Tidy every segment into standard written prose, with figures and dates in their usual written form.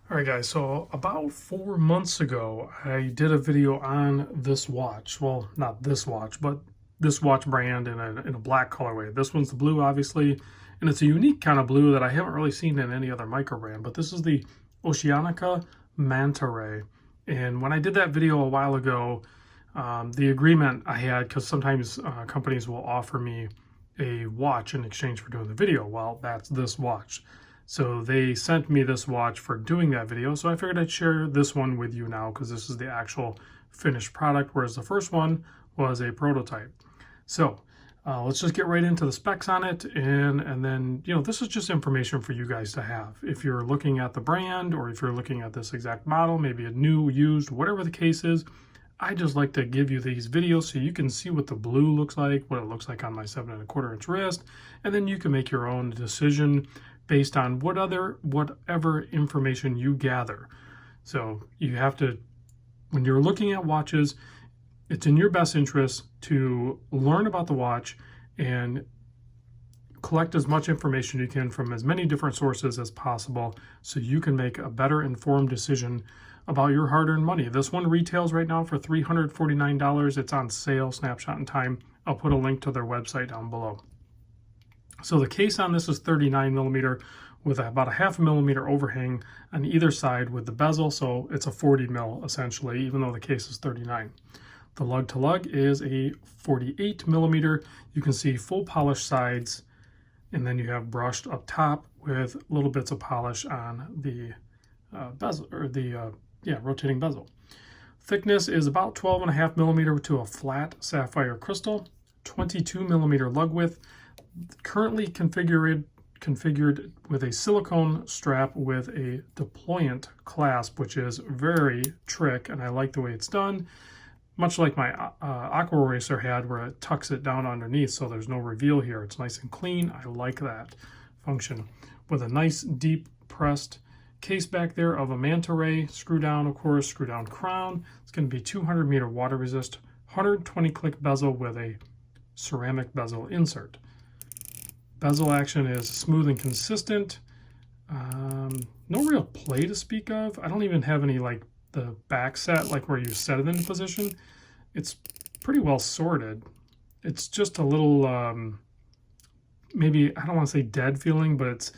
All right, guys, so about 4 months ago, I did a video on this watch. Well, not this watch, but this watch brand in a black colorway. This one's the blue, obviously, and it's a unique kind of blue that I haven't really seen in any other micro brand, but this is the Oceanica Manta Ray. And when I did that video a while ago, the agreement I had, because sometimes companies will offer me a watch in exchange for doing the video. Well, that's this watch. So they sent me this watch for doing that video. So I figured I'd share this one with you now because this is the actual finished product, whereas the first one was a prototype. So let's just get right into the specs on it. And then, this is just information for you guys to have. If you're looking at the brand or if you're looking at this exact model, maybe a new, used, whatever the case is, I just like to give you these videos so you can see what the blue looks like, what it looks like on my 7¼ inch wrist, and then you can make your own decision based on whatever information you gather. So you have to, when you're looking at watches, it's in your best interest to learn about the watch and collect as much information you can from as many different sources as possible so you can make a better informed decision about your hard-earned money. This one retails right now for $349. It's on sale, snapshot in time. I'll put a link to their website down below. So the case on this is 39 millimeter with about a 0.5 millimeter overhang on either side with the bezel, so it's a 40 mil essentially, even though the case is 39. The lug to lug is a 48 millimeter. You can see full polished sides, and then you have brushed up top with little bits of polish on the bezel, or the rotating bezel. Thickness is about 12.5 millimeter to a flat sapphire crystal, 22 millimeter lug width, currently configured with a silicone strap with a deployant clasp, which is very trick, and I like the way it's done. Much like my Aqua Racer had, where it tucks it down underneath so there's no reveal here. It's nice and clean. I like that function. With a nice deep pressed case back there of a Manta Ray, screw down, of course, screw down crown. It's going to be 200 meter water resist, 120 click bezel with a ceramic bezel insert. Bezel action is smooth and consistent. No real play to speak of. I don't even have any like the back set, like where you set it into position. It's pretty well sorted. It's just a little, maybe, I don't want to say dead feeling, but it's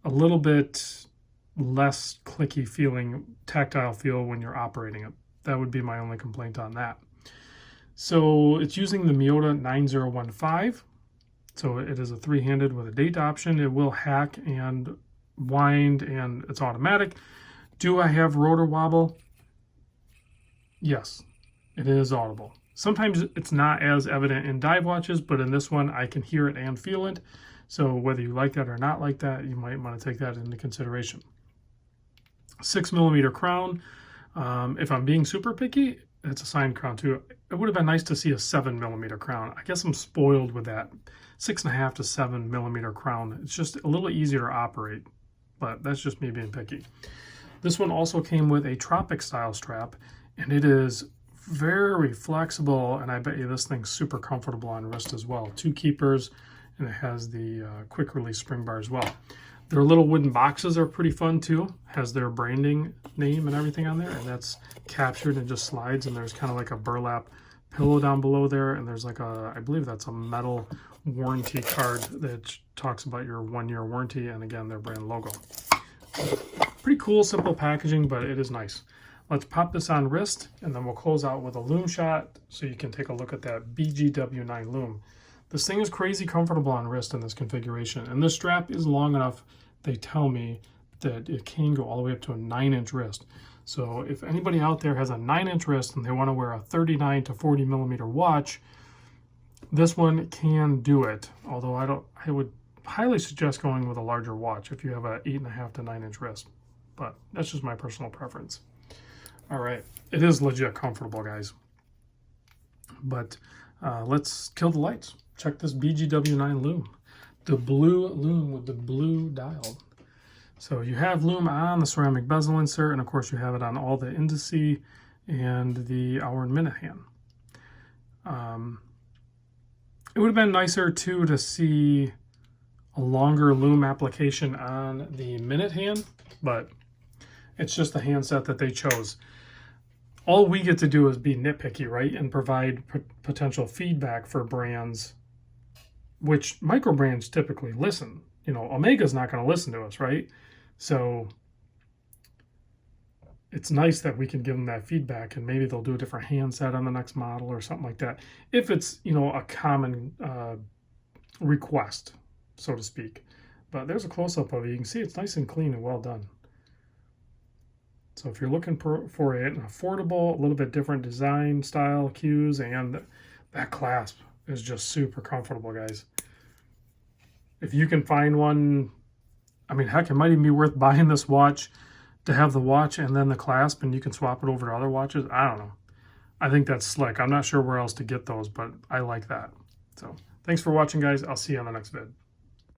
a little bit less clicky feeling, tactile feel when you're operating it. That would be my only complaint on that. So it's using the Miyota 9015. So it is a three-handed with a date option. It will hack and wind, and it's automatic. Do I have rotor wobble? Yes, it is audible. Sometimes it's not as evident in dive watches, but in this one I can hear it and feel it. So whether you like that or not like that, you might want to take that into consideration. 6 millimeter crown. If I'm being super picky, it's a signed crown too. It would have been nice to see a 7 millimeter crown. I guess I'm spoiled with that 6.5 to 7 millimeter crown. It's just a little easier to operate, but that's just me being picky. This one also came with a tropic style strap, and it is very flexible, and I bet you this thing's super comfortable on wrist as well. 2 keepers, and it has the quick release spring bar as well. Their little wooden boxes are pretty fun too. Has their branding name and everything on there, and that's captured and just slides, and there's kind of like a burlap pillow down below there, and there's like a, I believe that's a metal warranty card that talks about your 1-year warranty, and again, their brand logo. Pretty cool, simple packaging, but it is nice. Let's pop this on wrist, and then we'll close out with a loom shot so you can take a look at that BGW9 loom. This thing is crazy comfortable on wrist in this configuration, and this strap is long enough, they tell me, that it can go all the way up to a 9-inch wrist. So if anybody out there has a 9-inch wrist and they want to wear a 39 to 40 millimeter watch, this one can do it. Although I would highly suggest going with a larger watch if you have a 8.5 to 9-inch wrist. But that's just my personal preference. All right, it is legit comfortable, guys. But let's kill the lights. Check this BGW9 loom. The blue loom with the blue dial. So you have loom on the ceramic bezel insert, and of course you have it on all the indice and the hour and minute hand. It would have been nicer too to see a longer loom application on the minute hand, but It's just the handset that they chose. All we get to do is be nitpicky, right? And provide potential feedback for brands, which micro brands typically listen. You know, Omega's not going to listen to us, right? So it's nice that we can give them that feedback, and maybe they'll do a different handset on the next model or something like that. If it's, you know, a common request, so to speak. But there's a close-up of it. You can see it's nice and clean and well done. So if you're looking for an affordable, a little bit different design style cues, and that clasp is just super comfortable, guys. If you can find one, I mean, heck, it might even be worth buying this watch to have the watch and then the clasp, and you can swap it over to other watches. I don't know. I think that's slick. I'm not sure where else to get those, but I like that. So thanks for watching, guys. I'll see you on the next vid.